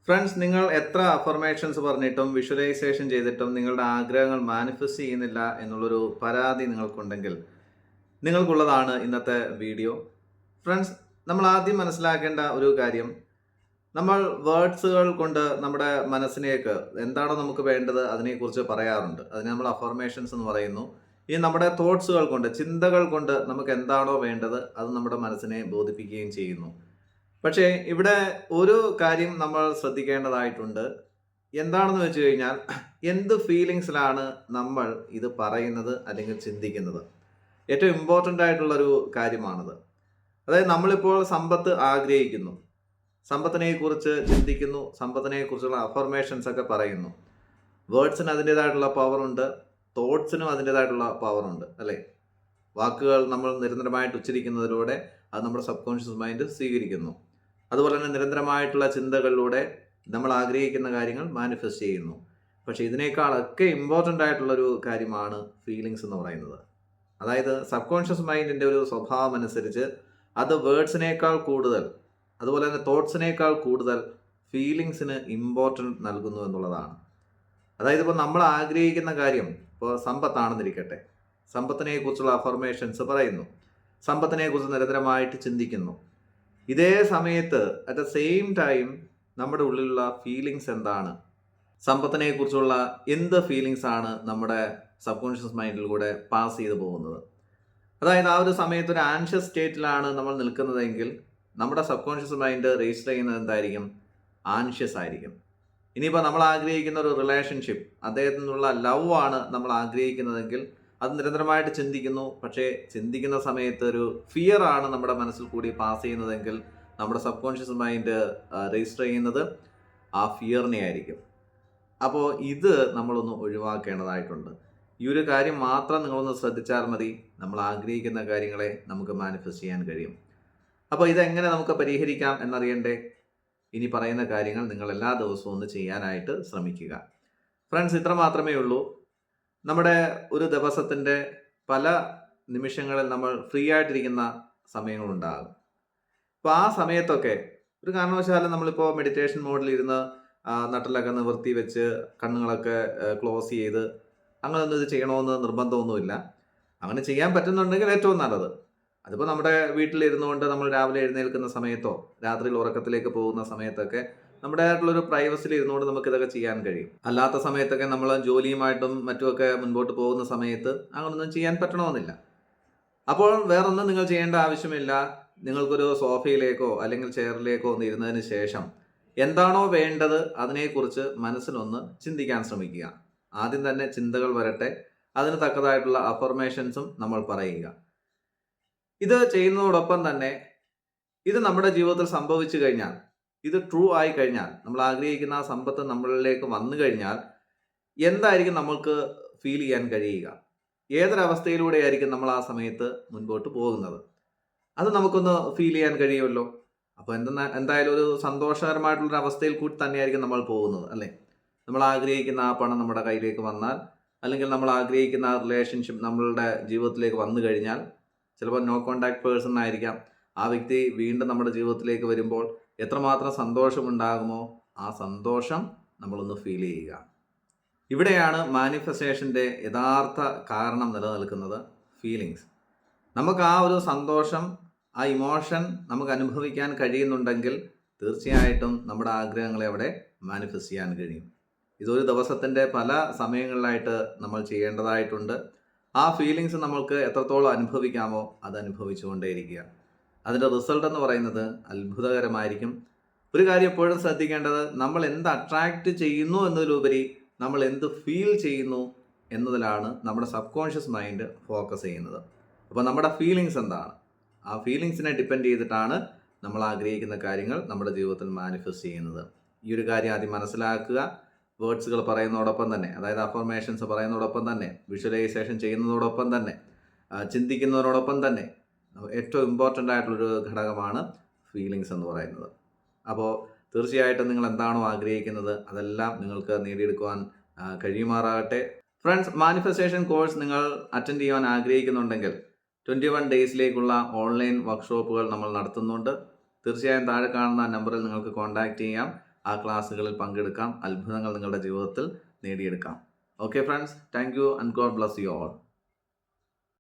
Friends, നിങ്ങൾ എത്ര affirmations പറഞ്ഞിട്ടും വിഷ്വലൈസേഷൻ ചെയ്തിട്ടും നിങ്ങളുടെ ആഗ്രഹങ്ങൾ മാനിഫെസ്റ്റ് ചെയ്യുന്നില്ല എന്നുള്ളൊരു പരാതി നിങ്ങൾക്കുണ്ടെങ്കിൽ നിങ്ങൾക്കുള്ളതാണ് ഇന്നത്തെ വീഡിയോ. ഫ്രണ്ട്സ്, നമ്മൾ ആദ്യം മനസ്സിലാക്കേണ്ട ഒരു കാര്യം, നമ്മൾ വേർഡ്സുകൾ കൊണ്ട് നമ്മുടെ മനസ്സിലേക്ക് എന്താണോ നമുക്ക് വേണ്ടത് അതിനെക്കുറിച്ച് പറയാറുണ്ട്. അതിനെ നമ്മൾ അഫർമേഷൻസ് എന്ന് പറയുന്നു. ഈ നമ്മുടെ തോട്ട്സുകൾ കൊണ്ട്, ചിന്തകൾ കൊണ്ട് നമുക്ക് എന്താണോ വേണ്ടത് അത് നമ്മുടെ മനസ്സിനെ ബോധിപ്പിക്കുകയും ചെയ്യുന്നു. പക്ഷേ ഇവിടെ ഒരു കാര്യം നമ്മൾ ശ്രദ്ധിക്കേണ്ടതായിട്ടുണ്ട്. എന്താണെന്ന് വെച്ച് കഴിഞ്ഞാൽ, എന്ത് ഫീലിങ്സിലാണ് നമ്മൾ ഇത് പറയുന്നത് അല്ലെങ്കിൽ ചിന്തിക്കുന്നത്? ഏറ്റവും ഇമ്പോർട്ടൻ്റ് ആയിട്ടുള്ളൊരു കാര്യമാണത്. അതായത് നമ്മളിപ്പോൾ സമ്പത്ത് ആഗ്രഹിക്കുന്നു, സമ്പത്തിനെക്കുറിച്ച് ചിന്തിക്കുന്നു, സമ്പത്തിനെക്കുറിച്ചുള്ള അഫർമേഷൻസ് ഒക്കെ പറയുന്നു. വേർഡ്സിന് അതിൻ്റേതായിട്ടുള്ള പവറുണ്ട്, തോട്ട്സിനും അതിൻ്റേതായിട്ടുള്ള പവറുണ്ട്, അല്ലേ? വാക്കുകൾ നമ്മൾ നിരന്തരമായിട്ട് ഉച്ചരിക്കുന്നതിലൂടെ അത് നമ്മുടെ സബ് കോൺഷ്യസ് മൈൻഡ് സ്വീകരിക്കുന്നു. അതുപോലെ തന്നെ നിരന്തരമായിട്ടുള്ള ചിന്തകളിലൂടെ നമ്മൾ ആഗ്രഹിക്കുന്ന കാര്യങ്ങൾ മാനിഫെസ്റ്റ് ചെയ്യുന്നു. പക്ഷേ ഇതിനേക്കാളൊക്കെ ഇമ്പോർട്ടൻ്റ് ആയിട്ടുള്ളൊരു കാര്യമാണ് ഫീലിങ്സ് എന്ന് പറയുന്നത്. അതായത് സബ് കോൺഷ്യസ് മൈൻഡിൻ്റെ ഒരു സ്വഭാവം അനുസരിച്ച് അത് വേർഡ്സിനേക്കാൾ കൂടുതൽ, അതുപോലെ തന്നെ തോട്ട്സിനേക്കാൾ കൂടുതൽ ഫീലിങ്സിന് ഇമ്പോർട്ടൻറ്റ് നൽകുന്നു എന്നുള്ളതാണ്. അതായത് ഇപ്പോൾ നമ്മൾ ആഗ്രഹിക്കുന്ന കാര്യം, ഇപ്പോൾ സമ്പത്താണെന്നിരിക്കട്ടെ, സമ്പത്തിനെക്കുറിച്ചുള്ള അഫർമേഷൻസ് പറയുന്നു, സമ്പത്തിനെക്കുറിച്ച് നിരന്തരമായിട്ട് ചിന്തിക്കുന്നു. ഇതേ സമയത്ത് അറ്റ് ദ സെയിം ടൈം നമ്മുടെ ഉള്ളിലുള്ള ഫീലിങ്സ് എന്താണ്, സമ്പത്തിനെക്കുറിച്ചുള്ള എന്ത് ഫീലിങ്സ് ആണ് നമ്മുടെ സബ് കോൺഷ്യസ് മൈൻഡിലൂടെ പാസ് ചെയ്തു പോകുന്നത്? അതായത് ആ ഒരു സമയത്ത് ഒരു ആൻഷ്യസ് സ്റ്റേറ്റിലാണ് നമ്മൾ നിൽക്കുന്നതെങ്കിൽ നമ്മുടെ സബ് കോൺഷ്യസ് മൈൻഡ് രജിസ്റ്റർ ചെയ്യുന്നത് എന്തായിരിക്കും? ആൻഷ്യസ് ആയിരിക്കും. ഇനിയിപ്പോൾ നമ്മൾ ആഗ്രഹിക്കുന്ന ഒരു റിലേഷൻഷിപ്പ്, അദ്ദേഹത്തിൽ നിന്നുള്ള ലവ് ആണ് നമ്മൾ ആഗ്രഹിക്കുന്നതെങ്കിൽ അത് നിരന്തരമായിട്ട് ചിന്തിക്കുന്നു. പക്ഷേ ചിന്തിക്കുന്ന സമയത്ത് ഒരു ഫിയർ ആണ് നമ്മുടെ മനസ്സിൽ കൂടി പാസ് ചെയ്യുന്നതെങ്കിൽ നമ്മുടെ സബ് കോൺഷ്യസ് മൈൻഡ് രജിസ്റ്റർ ചെയ്യുന്നത് ആ ഫിയറിനെ ആയിരിക്കും. അപ്പോൾ ഇത് നമ്മളൊന്ന് ഒഴിവാക്കേണ്ടതായിട്ടുണ്ട്. ഈ ഒരു കാര്യം മാത്രം നിങ്ങളൊന്ന് ശ്രദ്ധിച്ചാൽ മതി, നമ്മൾ ആഗ്രഹിക്കുന്ന കാര്യങ്ങളെ നമുക്ക് മാനിഫെസ്റ്റ് ചെയ്യാൻ കഴിയും. അപ്പോൾ ഇതെങ്ങനെ നമുക്ക് പരിഹരിക്കാം എന്നറിയണ്ടേ? ഇനി പറയുന്ന കാര്യങ്ങൾ നിങ്ങൾ എല്ലാ ദിവസവും ഒന്ന് ചെയ്യാനായിട്ട് ശ്രമിക്കുക. ഫ്രണ്ട്സ്, ഇത്ര മാത്രമേ ഉള്ളൂ. നമ്മുടെ ഒരു ദിവസത്തിൻ്റെ പല നിമിഷങ്ങളിൽ നമ്മൾ ഫ്രീ ആയിട്ടിരിക്കുന്ന സമയങ്ങളുണ്ടാകും. അപ്പോൾ ആ സമയത്തൊക്കെ ഒരു കാരണവശാലും നമ്മളിപ്പോൾ മെഡിറ്റേഷൻ മോഡിലിരുന്ന് നട്ടിലൊക്കെ നിവർത്തി വെച്ച് കണ്ണുകളൊക്കെ ക്ലോസ് ചെയ്ത് അങ്ങനെയൊന്നും ഇത് ചെയ്യണമെന്ന് നിർബന്ധമൊന്നുമില്ല. അങ്ങനെ ചെയ്യാൻ പറ്റുന്നുണ്ടെങ്കിൽ ഏറ്റവും നല്ലത്. അതിപ്പോൾ നമ്മുടെ വീട്ടിലിരുന്നുകൊണ്ട് നമ്മൾ രാവിലെ എഴുന്നേൽക്കുന്ന സമയത്തോ രാത്രിയിൽ ഉറക്കത്തിലേക്ക് പോകുന്ന സമയത്തൊക്കെ നമ്മുടേതായിട്ടുള്ളൊരു പ്രൈവസിയിൽ ഇരുന്നുകൊണ്ട് നമുക്കിതൊക്കെ ചെയ്യാൻ കഴിയും. അല്ലാത്ത സമയത്തൊക്കെ നമ്മൾ ജോലിയുമായിട്ടും മറ്റുമൊക്കെ മുൻപോട്ട് പോകുന്ന സമയത്ത് അങ്ങനൊന്നും ചെയ്യാൻ പറ്റണമെന്നില്ല. അപ്പോൾ വേറൊന്നും നിങ്ങൾ ചെയ്യേണ്ട ആവശ്യമില്ല. നിങ്ങൾക്കൊരു സോഫയിലേക്കോ അല്ലെങ്കിൽ ചെയറിലേക്കോ ഒന്ന് ഇരുന്നതിന് ശേഷം എന്താണോ വേണ്ടത് അതിനെക്കുറിച്ച് മനസ്സിനൊന്ന് ചിന്തിക്കാൻ ശ്രമിക്കുക. ആദ്യം തന്നെ ചിന്തകൾ വരട്ടെ, അതിന് തക്കതായിട്ടുള്ള അഫർമേഷൻസും നമ്മൾ പറയുക. ഇത് ചെയ്യുന്നതോടൊപ്പം തന്നെ ഇത് നമ്മുടെ ജീവിതത്തിൽ സംഭവിച്ചു കഴിഞ്ഞാൽ, ഇത് ട്രൂ ആയി കഴിഞ്ഞാൽ, നമ്മൾ ആഗ്രഹിക്കുന്ന ആ സമ്പത്ത് നമ്മളിലേക്ക് വന്നു കഴിഞ്ഞാൽ എന്തായിരിക്കും നമ്മൾക്ക് ഫീൽ ചെയ്യാൻ കഴിയുക? ഏതൊരവസ്ഥയിലൂടെ ആയിരിക്കും നമ്മൾ ആ സമയത്ത് മുൻപോട്ട് പോകുന്നത്? അത് നമുക്കൊന്ന് ഫീൽ ചെയ്യാൻ കഴിയുമല്ലോ. അപ്പോൾ എന്തായാലും ഒരു സന്തോഷകരമായിട്ടുള്ളൊരു അവസ്ഥയിൽ കൂടി തന്നെയായിരിക്കും നമ്മൾ പോകുന്നത്, അല്ലേ? നമ്മൾ ആഗ്രഹിക്കുന്ന ആ പണം നമ്മുടെ കയ്യിലേക്ക് വന്നാൽ, അല്ലെങ്കിൽ നമ്മൾ ആഗ്രഹിക്കുന്ന ആ റിലേഷൻഷിപ്പ് നമ്മളുടെ ജീവിതത്തിലേക്ക് വന്നു കഴിഞ്ഞാൽ, ചിലപ്പോൾ നോ കോണ്ടാക്ട് പേഴ്സൺ ആയിരിക്കാം, ആ വ്യക്തി വീണ്ടും നമ്മുടെ ജീവിതത്തിലേക്ക് വരുമ്പോൾ എത്രമാത്രം സന്തോഷമുണ്ടാകുമോ ആ സന്തോഷം നമ്മളൊന്ന് ഫീൽ ചെയ്യുക. ഇവിടെയാണ് മാനിഫെസ്റ്റേഷൻ്റെ യഥാർത്ഥ കാരണം നിലനിൽക്കുന്നത്, ഫീലിങ്സ്. നമുക്ക് ആ ഒരു സന്തോഷം, ആ ഇമോഷൻ നമുക്ക് അനുഭവിക്കാൻ കഴിയുന്നുണ്ടെങ്കിൽ തീർച്ചയായിട്ടും നമ്മുടെ ആഗ്രഹങ്ങളെ അവിടെ മാനിഫെസ്റ്റ് ചെയ്യാൻ കഴിയും. ഇതൊരു ദിവസത്തിൻ്റെ പല സമയങ്ങളിലായിട്ട് നമ്മൾ ചെയ്യേണ്ടതായിട്ടുണ്ട്. ആ ഫീലിങ്സ് നമ്മൾക്ക് എത്രത്തോളം അനുഭവിക്കാമോ അത് അനുഭവിച്ചുകൊണ്ടേയിരിക്കുക. അതിൻ്റെ റിസൾട്ട് എന്ന് പറയുന്നത് അത്ഭുതകരമായിരിക്കും. ഒരു കാര്യം എപ്പോഴും ശ്രദ്ധിക്കേണ്ടത്, നമ്മൾ എന്ത് അട്രാക്റ്റ് ചെയ്യുന്നു എന്നതിലുപരി നമ്മൾ എന്ത് ഫീൽ ചെയ്യുന്നു എന്നതിലാണ് നമ്മുടെ സബ് കോൺഷ്യസ് മൈൻഡ് ഫോക്കസ് ചെയ്യുന്നത്. അപ്പോൾ നമ്മുടെ ഫീലിങ്സ് എന്താണ്, ആ ഫീലിങ്സിനെ ഡിപ്പെൻഡ് ചെയ്തിട്ടാണ് നമ്മൾ ആഗ്രഹിക്കുന്ന കാര്യങ്ങൾ നമ്മുടെ ജീവിതത്തിൽ മാനിഫെസ്റ്റ് ചെയ്യുന്നത്. ഈ ഒരു കാര്യം ആദ്യം മനസ്സിലാക്കുക. വേർഡ്സുകൾ പറയുന്നതോടൊപ്പം തന്നെ, അതായത് അഫർമേഷൻസ് പറയുന്നതോടൊപ്പം തന്നെ, വിഷ്വലൈസേഷൻ ചെയ്യുന്നതോടൊപ്പം തന്നെ, ചിന്തിക്കുന്നതിനോടൊപ്പം തന്നെ ഏറ്റവും ഇമ്പോർട്ടൻ്റ് ആയിട്ടുള്ളൊരു ഘടകമാണ് ഫീലിങ്സ് എന്ന് പറയുന്നത്. അപ്പോൾ തീർച്ചയായിട്ടും നിങ്ങൾ എന്താണോ ആഗ്രഹിക്കുന്നത് അതെല്ലാം നിങ്ങൾക്ക് നേടിയെടുക്കുവാൻ കഴിയുമാറാകട്ടെ. ഫ്രണ്ട്സ്, മാനിഫെസ്റ്റേഷൻ കോഴ്സ് നിങ്ങൾ അറ്റൻഡ് ചെയ്യുവാൻ ആഗ്രഹിക്കുന്നുണ്ടെങ്കിൽ 21 ഡേയ്സിലേക്കുള്ള ഓൺലൈൻ വർക്ക്ഷോപ്പുകൾ നമ്മൾ നടത്തുന്നുണ്ട്. തീർച്ചയായും താഴെ കാണുന്ന നമ്പറിൽ നിങ്ങൾക്ക് കോൺടാക്റ്റ് ചെയ്യാം. ആ ക്ലാസ്സുകളിൽ പങ്കെടുക്കാം. അത്ഭുതങ്ങൾ നിങ്ങളുടെ ജീവിതത്തിൽ നേടിയെടുക്കാം. Okay friends, thank you and God bless you all.